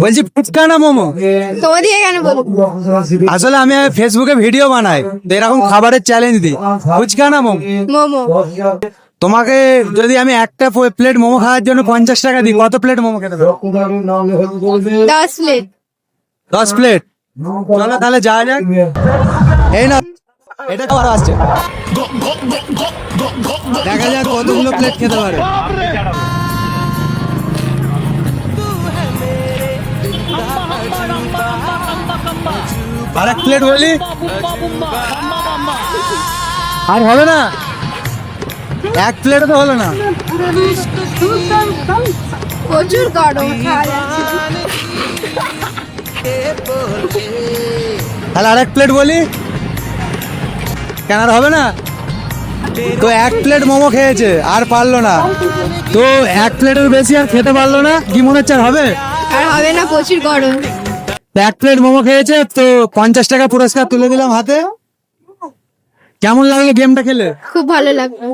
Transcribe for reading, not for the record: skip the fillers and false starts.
বলছি ফুচকা না মোমো? তোমাদিকে কেন বলবো? আসলে আমি ফেসবুকে ভিডিও বানাই, তো এরকম খাবারের চ্যালেঞ্জ দিই। ফুচকা না মোমো? মোমো। তোমাকে যদি আমি একটা প্লেট মোমো খাওয়ার জন্য 50 টাকা দিই, কত প্লেট মোমো খেতে পারো? 10 প্লেট। 10 প্লেট। চলো তাহলে যাওয়া যাক। এই না, এটা খাবার আসছে, দেখা যাক কতগুলো প্লেট খেতে পারে। আর এক প্লেট বলি, আর হবে না, এক প্লেটও তো হলো না। প্রচুর গরম, খাওয়া যাচ্ছে না। তাহলে আর এক প্লেট বলি, কেন আর হবে না? তো এক প্লেট মোমো খেয়েছে আর পারলো না, তো এক প্লেটের বেশি আর খেতে পারলো না। কি মনে হচ্ছে আর হবে? আর হবে না, প্রচুর গরম। তো এক প্লেট মোমো খেয়েছে, তো 50 টাকা পুরস্কার তুলে দিলাম হাতে। কেমন লাগলো গেমটা খেলে? খুব ভালো লাগলো।